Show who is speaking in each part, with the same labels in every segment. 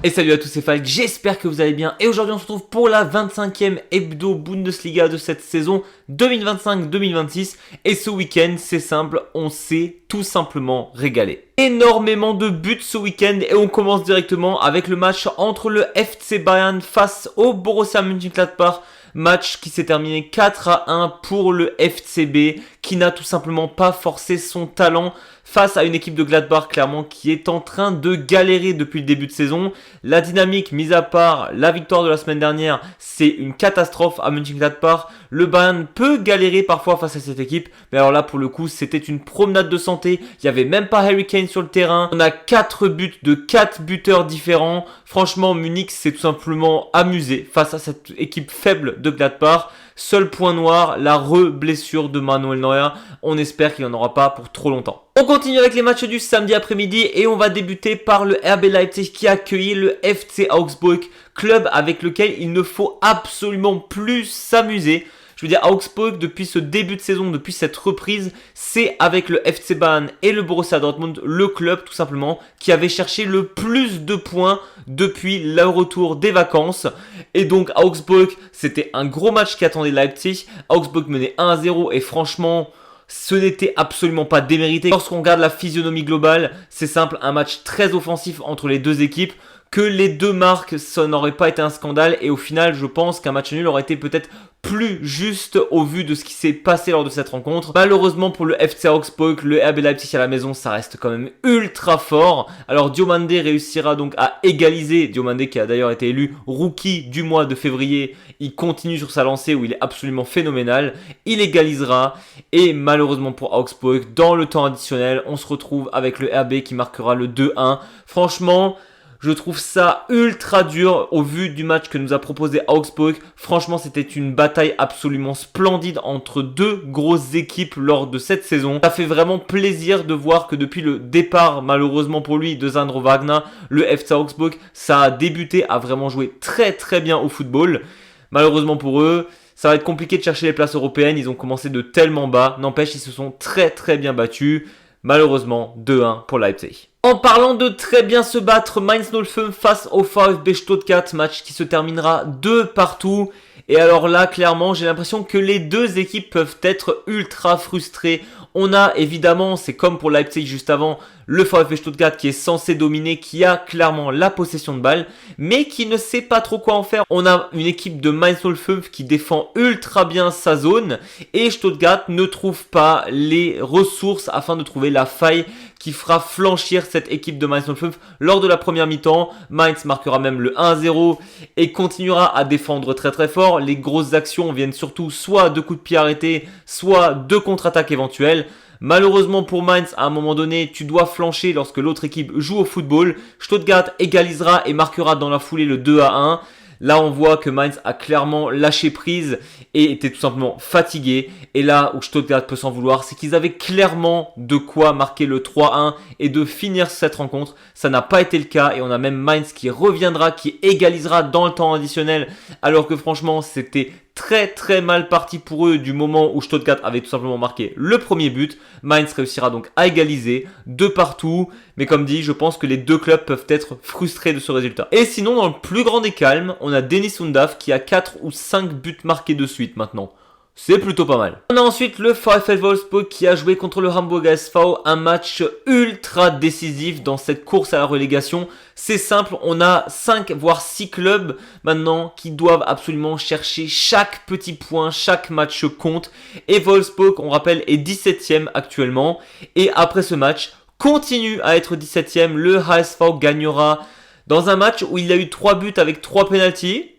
Speaker 1: Et salut à tous, c'est Falk, j'espère que vous allez bien. Et aujourd'hui on se retrouve pour la 25e hebdo Bundesliga de cette saison 2025-2026. Et ce week-end, c'est simple, on s'est tout simplement régalé. Énormément de buts ce week-end et on commence directement avec le match entre le FC Bayern face au Borussia Mönchengladbach. Match qui s'est terminé 4-1 pour le FCB qui n'a tout simplement pas forcé son talent face à une équipe de Gladbach clairement qui est en train de galérer depuis le début de saison. La dynamique, mis à part la victoire de la semaine dernière, c'est une catastrophe à Mönchengladbach. Le Bayern peut galérer parfois face à cette équipe, mais alors là pour le coup c'était une promenade de santé. Il n'y avait même pas Harry Kane sur le terrain. On a 4 buts de 4 buteurs différents. Franchement, Munich s'est tout simplement amusé face à cette équipe faible de Gladbach. Seul point noir, la re-blessure de Manuel Neuer. On espère qu'il n'y en aura pas pour trop longtemps. On continue avec les matchs du samedi après-midi et on va débuter par le RB Leipzig qui a accueilli le FC Augsburg, club avec lequel il ne faut absolument plus s'amuser. Je veux dire, Augsburg, depuis ce début de saison, depuis cette reprise, c'est avec le FC Bayern et le Borussia Dortmund, le club tout simplement, qui avait cherché le plus de points depuis le retour des vacances. Et donc Augsburg, c'était un gros match qui attendait Leipzig. Augsburg menait 1-0 et franchement, ce n'était absolument pas démérité. Lorsqu'on regarde la physionomie globale, c'est simple, un match très offensif entre les deux équipes. Que les deux marques, ça n'aurait pas été un scandale. Et au final, je pense qu'un match nul aurait été peut-être plus juste au vu de ce qui s'est passé lors de cette rencontre. Malheureusement pour le FC Augsburg, le RB Leipzig à la maison, ça reste quand même ultra fort. Alors Diomandé réussira donc à égaliser. Diomandé qui a d'ailleurs été élu rookie du mois de février. Il continue sur sa lancée où il est absolument phénoménal. Il égalisera. Et malheureusement pour Augsburg, dans le temps additionnel, on se retrouve avec le RB qui marquera le 2-1. Franchement, je trouve ça ultra dur au vu du match que nous a proposé Augsburg. Franchement, c'était une bataille absolument splendide entre deux grosses équipes lors de cette saison. Ça fait vraiment plaisir de voir que depuis le départ, malheureusement pour lui, de Sandro Wagner, le FC Augsburg, ça a débuté à vraiment jouer très très bien au football. Malheureusement pour eux, ça va être compliqué de chercher les places européennes. Ils ont commencé de tellement bas. N'empêche, ils se sont très très bien battus. Malheureusement, 2-1 pour Leipzig. En parlant de très bien se battre, Mainz 05 face au VfB Stuttgart, match qui se terminera 2-2. Et alors là, clairement, j'ai l'impression que les deux équipes peuvent être ultra frustrées. On a évidemment, c'est comme pour Leipzig juste avant, le VfB Stuttgart qui est censé dominer, qui a clairement la possession de balle, mais qui ne sait pas trop quoi en faire. On a une équipe de Mainz 05 qui défend ultra bien sa zone, et Stuttgart ne trouve pas les ressources afin de trouver la faille qui fera flanchir cette équipe de Mainz 05 lors de la première mi-temps. Mainz marquera même le 1-0 et continuera à défendre très très fort. Les grosses actions viennent surtout soit de coups de pied arrêtés, soit de contre-attaques éventuelles. Malheureusement pour Mainz, à un moment donné, tu dois flancher lorsque l'autre équipe joue au football. Stuttgart égalisera et marquera dans la foulée le 2-1. Là, on voit que Mainz a clairement lâché prise et était tout simplement fatigué. Et là où Stuttgart peut s'en vouloir, c'est qu'ils avaient clairement de quoi marquer le 3-1 et de finir cette rencontre. Ça n'a pas été le cas et on a même Mainz qui reviendra, qui égalisera dans le temps additionnel. Alors que franchement, c'était très très mal parti pour eux du moment où Stuttgart avait tout simplement marqué le premier but. Mainz réussira donc à égaliser 2-2. Mais comme dit, je pense que les deux clubs peuvent être frustrés de ce résultat. Et sinon, dans le plus grand des calmes, on a Dennis Undav qui a 4 ou 5 buts marqués de suite maintenant. C'est plutôt pas mal. On a ensuite le VfL Wolfsburg qui a joué contre le Hamburger SV, un match ultra décisif dans cette course à la relégation. C'est simple, on a 5 voire 6 clubs maintenant qui doivent absolument chercher chaque petit point, chaque match compte. Et Wolfsburg, on rappelle, est 17ème actuellement. Et après ce match, continue à être 17ème. Le HSV gagnera dans un match où il y a eu 3 buts avec 3 pénaltys.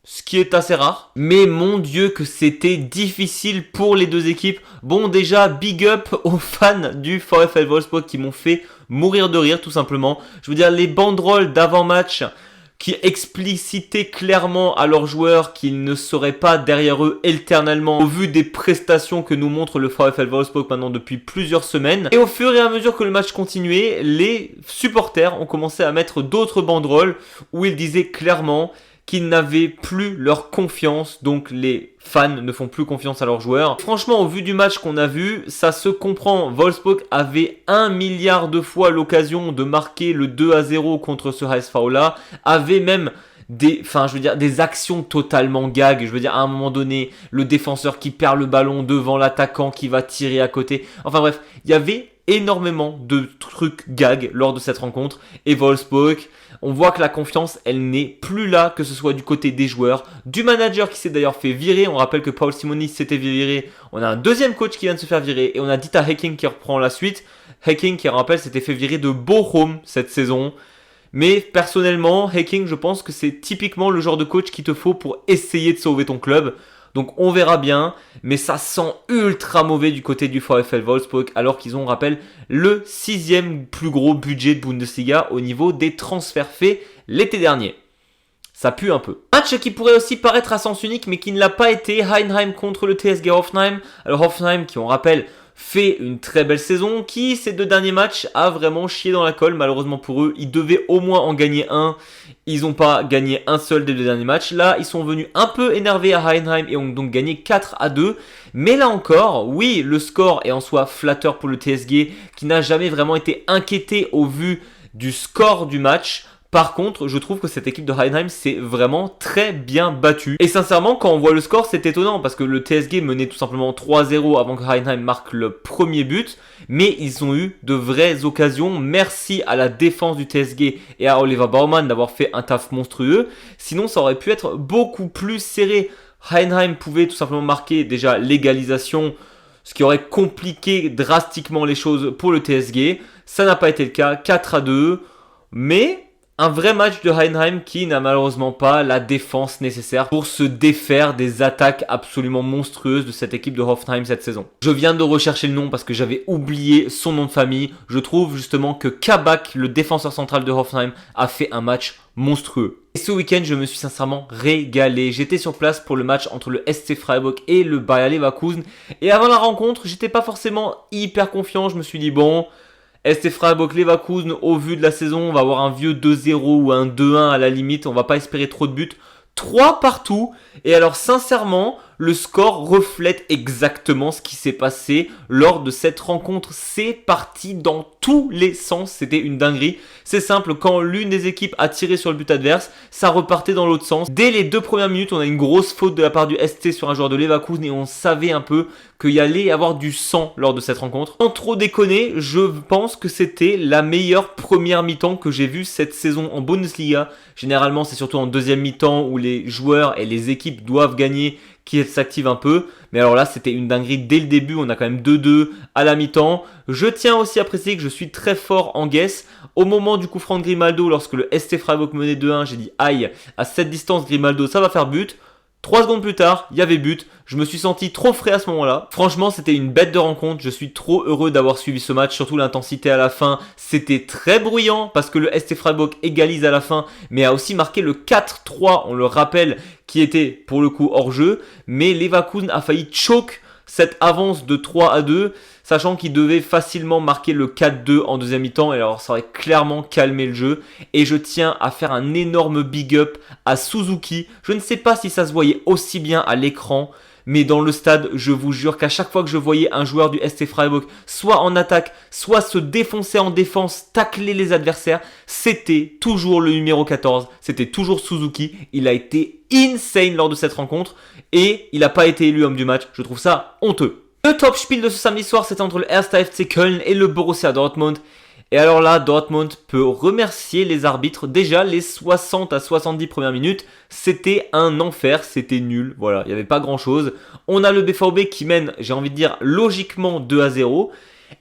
Speaker 1: Ce qui est assez rare. Mais mon Dieu que c'était difficile pour les deux équipes. Bon déjà, big up aux fans du VfL Wolfsburg qui m'ont fait mourir de rire tout simplement. Je veux dire, les banderoles d'avant-match qui explicitaient clairement à leurs joueurs qu'ils ne seraient pas derrière eux éternellement au vu des prestations que nous montre le VfL Wolfsburg maintenant depuis plusieurs semaines. Et au fur et à mesure que le match continuait, les supporters ont commencé à mettre d'autres banderoles où ils disaient clairement qu'ils n'avaient plus leur confiance, donc les fans ne font plus confiance à leurs joueurs. Franchement, au vu du match qu'on a vu, ça se comprend. Wolfsburg avait 1 milliard de fois l'occasion de marquer le 2-0 contre ce HSV-là, avait même des actions totalement gag. Je veux dire, à un moment donné, le défenseur qui perd le ballon devant l'attaquant qui va tirer à côté. Enfin bref, il y avait énormément de trucs gag lors de cette rencontre. Et Wolfsburg, on voit que la confiance, elle n'est plus là, que ce soit du côté des joueurs, du manager qui s'est d'ailleurs fait virer. On rappelle que Paul Simonis s'était viré. On a un deuxième coach qui vient de se faire virer. Et on a Dieter Hecking qui reprend la suite. Hecking, qui, on rappelle, s'était fait virer de Bochum cette saison. Mais personnellement, Hecking, je pense que c'est typiquement le genre de coach qu'il te faut pour essayer de sauver ton club. Donc on verra bien, mais ça sent ultra mauvais du côté du VfL Wolfsburg, alors qu'ils ont, on rappelle, le 6e plus gros budget de Bundesliga au niveau des transferts faits l'été dernier. Ça pue un peu. Match qui pourrait aussi paraître à sens unique, mais qui ne l'a pas été. Heidenheim contre le TSG Hoffenheim. Alors Hoffenheim, qui on rappelle, fait une très belle saison, qui ces 2 derniers matchs a vraiment chié dans la colle. Malheureusement pour eux, ils devaient au moins en gagner un. Ils n'ont pas gagné un seul des 2 derniers matchs. Là, ils sont venus un peu énervés à Heidenheim et ont donc gagné 4-2. Mais là encore, oui, le score est en soi flatteur pour le TSG, qui n'a jamais vraiment été inquiété au vu du score du match. Par contre, je trouve que cette équipe de Heidenheim s'est vraiment très bien battue. Et sincèrement, quand on voit le score, c'est étonnant parce que le TSG menait tout simplement 3-0 avant que Heidenheim marque le premier but. Mais ils ont eu de vraies occasions. Merci à la défense du TSG et à Oliver Baumann d'avoir fait un taf monstrueux. Sinon, ça aurait pu être beaucoup plus serré. Heidenheim pouvait tout simplement marquer déjà l'égalisation, ce qui aurait compliqué drastiquement les choses pour le TSG. Ça n'a pas été le cas, 4-2. Mais un vrai match de Heidenheim qui n'a malheureusement pas la défense nécessaire pour se défaire des attaques absolument monstrueuses de cette équipe de Hoffenheim cette saison. Je viens de rechercher le nom parce que j'avais oublié son nom de famille. Je trouve justement que Kabak, le défenseur central de Hoffenheim, a fait un match monstrueux. Et ce week-end, je me suis sincèrement régalé. J'étais sur place pour le match entre le SC Freiburg et le Bayer Leverkusen. Et avant la rencontre, j'étais pas forcément hyper confiant. Je me suis dit bon, SC Freiburg Leverkusen, au vu de la saison, on va avoir un vieux 2-0 ou un 2-1 à la limite. On va pas espérer trop de buts. 3 partout. Et alors sincèrement, le score reflète exactement ce qui s'est passé lors de cette rencontre. C'est parti dans tous les sens. C'était une dinguerie. C'est simple, quand l'une des équipes a tiré sur le but adverse, ça repartait dans l'autre sens. Dès les 2 premières minutes, on a une grosse faute de la part du ST sur un joueur de Leverkusen et on savait un peu qu'il y allait y avoir du sang lors de cette rencontre. Sans trop déconner, je pense que c'était la meilleure première mi-temps que j'ai vue cette saison en Bundesliga. Généralement, c'est surtout en deuxième mi-temps où les joueurs et les équipes doivent gagner qui s'active un peu. Mais alors là, c'était une dinguerie dès le début. On a quand même 2-2 à la mi-temps. Je tiens aussi à préciser que je suis très fort en guess. Au moment du coup franc de Grimaldo, lorsque le ST Freiburg menait 2-1, j'ai dit aïe, à cette distance, Grimaldo, ça va faire but. 3 secondes plus tard, il y avait but. Je me suis senti trop frais à ce moment-là. Franchement, c'était une bête de rencontre. Je suis trop heureux d'avoir suivi ce match. Surtout l'intensité à la fin. C'était très bruyant parce que le ST Freiburg égalise à la fin, mais a aussi marqué le 4-3, on le rappelle, qui était pour le coup hors jeu. Mais Leverkusen a failli choke cette avance de 3-2, sachant qu'il devait facilement marquer le 4-2 en deuxième mi-temps, et alors ça aurait clairement calmé le jeu. Et je tiens à faire un énorme big up à Suzuki. Je ne sais pas si ça se voyait aussi bien à l'écran, mais dans le stade, je vous jure qu'à chaque fois que je voyais un joueur du SC Freiburg soit en attaque, soit se défoncer en défense, tacler les adversaires, c'était toujours le numéro 14, c'était toujours Suzuki. Il a été insane lors de cette rencontre et il n'a pas été élu homme du match. Je trouve ça honteux. Le top spiel de ce samedi soir, c'était entre le 1. FC Köln et le Borussia Dortmund. Et alors là, Dortmund peut remercier les arbitres. Déjà, les 60 à 70 premières minutes, c'était un enfer, c'était nul. Voilà, il n'y avait pas grand-chose. On a le BVB qui mène, j'ai envie de dire, logiquement 2-0.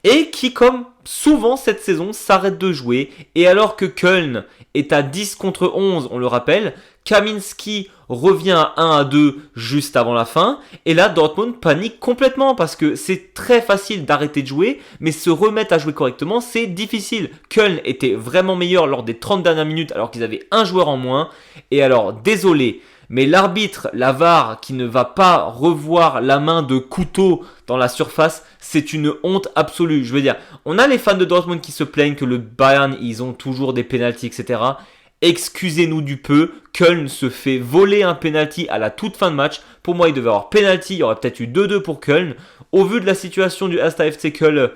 Speaker 1: Et qui, comme souvent cette saison, s'arrête de jouer. Et alors que Köln est à 10 contre 11, on le rappelle, Kaminski revient à 1-2 juste avant la fin. Et là, Dortmund panique complètement parce que c'est très facile d'arrêter de jouer, mais se remettre à jouer correctement, c'est difficile. Köln était vraiment meilleur lors des 30 dernières minutes alors qu'ils avaient un joueur en moins. Et alors, désolé, mais l'arbitre, la VAR, qui ne va pas revoir la main de couteau dans la surface, c'est une honte absolue. Je veux dire, on a les fans de Dortmund qui se plaignent que le Bayern, ils ont toujours des pénaltys, etc. excusez-nous du peu, Köln se fait voler un penalty à la toute fin de match. Pour moi, il devait y avoir penalty, il y aurait peut-être eu 2-2 pour Köln. Au vu de la situation du Erste FC Köln,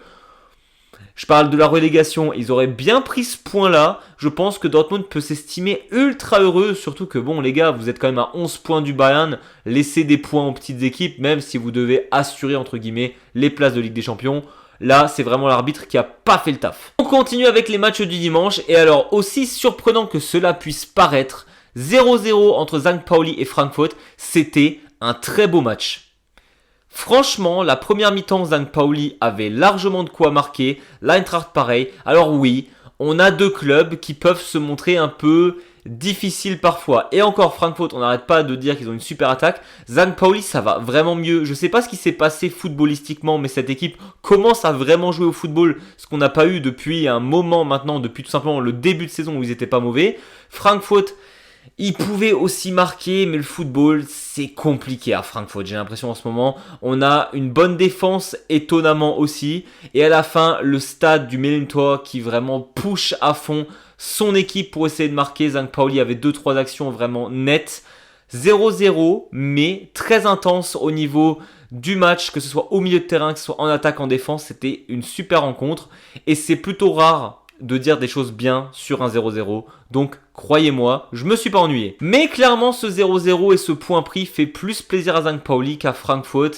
Speaker 1: je parle de la relégation, ils auraient bien pris ce point-là. Je pense que Dortmund peut s'estimer ultra heureux, surtout que bon les gars, vous êtes quand même à 11 points du Bayern. Laissez des points aux petites équipes, même si vous devez assurer entre guillemets les places de Ligue des Champions. Là, c'est vraiment l'arbitre qui a pas fait le taf. On continue avec les matchs du dimanche. Et alors, aussi surprenant que cela puisse paraître, 0-0 entre St. Pauli et Francfort, c'était un très beau match. Franchement, la première mi-temps, St. Pauli avait largement de quoi marquer. L'Eintracht pareil. Alors oui, on a deux clubs qui peuvent se montrer un peu difficiles parfois. Et encore Francfort, on n'arrête pas de dire qu'ils ont une super attaque. St. Pauli, ça va vraiment mieux. Je ne sais pas ce qui s'est passé footballistiquement, mais cette équipe commence à vraiment jouer au football. Ce qu'on n'a pas eu depuis un moment maintenant, depuis tout simplement le début de saison où ils n'étaient pas mauvais. Francfort, il pouvait aussi marquer, mais le football, c'est compliqué à Francfort. J'ai l'impression en ce moment, on a une bonne défense, étonnamment aussi. Et à la fin, le stade du Millerntor qui vraiment push à fond son équipe pour essayer de marquer. St. Pauli avait 2-3 actions vraiment nettes. 0-0, mais très intense au niveau du match, que ce soit au milieu de terrain, que ce soit en attaque, en défense. C'était une super rencontre. Et c'est plutôt rare de dire des choses bien sur un 0-0. Donc, croyez-moi, je me suis pas ennuyé. Mais clairement, ce 0-0 et ce point pris fait plus plaisir à St. Pauli qu'à Francfort,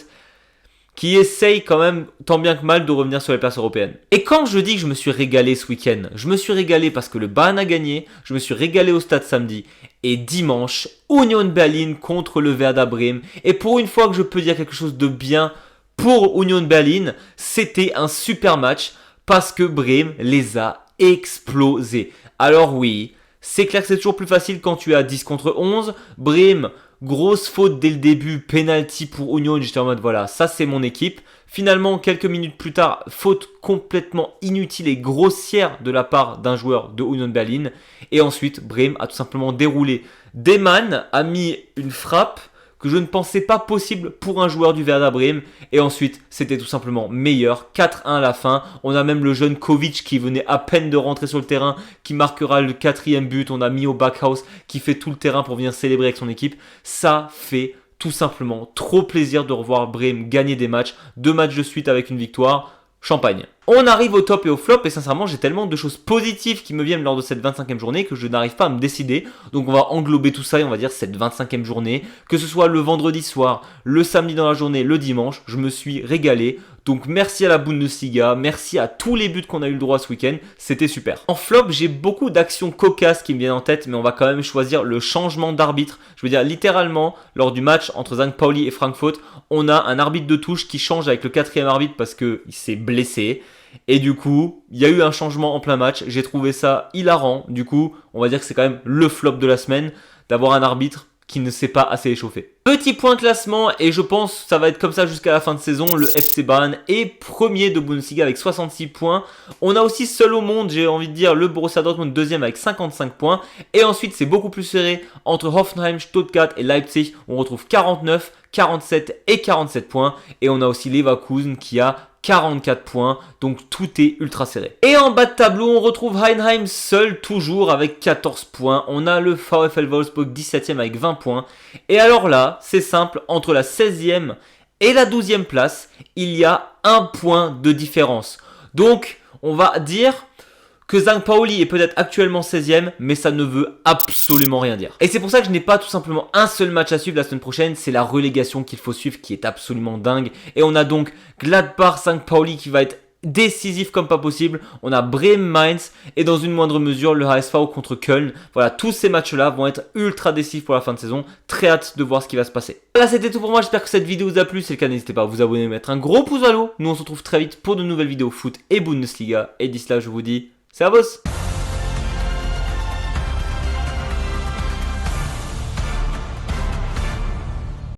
Speaker 1: qui essaye quand même, tant bien que mal, de revenir sur les places européennes. Et quand je dis que je me suis régalé ce week-end, je me suis régalé parce que le Bayern a gagné, je me suis régalé au stade samedi, et dimanche, Union Berlin contre le Werder Bremen. Et pour une fois que je peux dire quelque chose de bien pour Union Berlin, c'était un super match parce que Bremen les a explosés. Alors oui, c'est clair que c'est toujours plus facile quand tu es à 10 contre 11. Bremen, grosse faute dès le début, penalty pour Union. J'étais en mode voilà, ça c'est mon équipe. Finalement, quelques minutes plus tard, faute complètement inutile et grossière de la part d'un joueur de Union Berlin. Et ensuite, Bremen a tout simplement déroulé. Deman a mis une frappe que je ne pensais pas possible pour un joueur du Werder Bremen. Et ensuite, c'était tout simplement meilleur. 4-1 à la fin. On a même le jeune Kovic qui venait à peine de rentrer sur le terrain, qui marquera le 4e but. On a mis au Backhaus qui fait tout le terrain pour venir célébrer avec son équipe. Ça fait tout simplement trop plaisir de revoir Bremen gagner des matchs. 2 matchs de suite avec une victoire. Champagne. On arrive au top et au flop et sincèrement j'ai tellement de choses positives qui me viennent lors de cette 25e journée que je n'arrive pas à me décider. Donc on va englober tout ça et on va dire cette 25e journée, que ce soit le vendredi soir, le samedi dans la journée, le dimanche, je me suis régalé. Donc merci à la Bundesliga, merci à tous les buts qu'on a eu le droit ce week-end, c'était super. En flop, j'ai beaucoup d'actions cocasses qui me viennent en tête, mais on va quand même choisir le changement d'arbitre. Je veux dire littéralement, lors du match entre St. Pauli et Francfort, on a un arbitre de touche qui change avec le 4e arbitre parce qu'il s'est blessé. Et du coup, il y a eu un changement en plein match. J'ai trouvé ça hilarant. Du coup, on va dire que c'est quand même le flop de la semaine d'avoir un arbitre qui ne s'est pas assez échauffé. Petit point classement, et je pense que ça va être comme ça jusqu'à la fin de saison. Le FC Bayern est premier de Bundesliga avec 66 points. On a aussi seul au monde, j'ai envie de dire, le Borussia Dortmund deuxième avec 55 points. Et ensuite, c'est beaucoup plus serré entre Hoffenheim, Stuttgart et Leipzig. On retrouve 49, 47 et 47 points. Et on a aussi Leverkusen qui a 44 points, donc tout est ultra serré. Et en bas de tableau, on retrouve Heidenheim seul toujours avec 14 points. On a le VfL Wolfsburg 17e avec 20 points. Et alors là, c'est simple, entre la 16e et la 12e place, il y a 1 point de différence. Donc, on va dire que St. Pauli est peut-être actuellement 16e, mais ça ne veut absolument rien dire. Et c'est pour ça que je n'ai pas tout simplement un seul match à suivre la semaine prochaine, c'est la relégation qu'il faut suivre qui est absolument dingue. Et on a donc Gladbach, St. Pauli qui va être décisif comme pas possible. On a Bremen-Mainz et dans une moindre mesure le HSV contre Köln. Voilà, tous ces matchs-là vont être ultra décisifs pour la fin de saison. Très hâte de voir ce qui va se passer. Voilà, c'était tout pour moi. J'espère que cette vidéo vous a plu. Si c'est le cas, n'hésitez pas à vous abonner et mettre un gros pouce à l'eau. Nous, on se retrouve très vite pour de nouvelles vidéos foot et Bundesliga. Et d'ici là, je vous dis... Servus!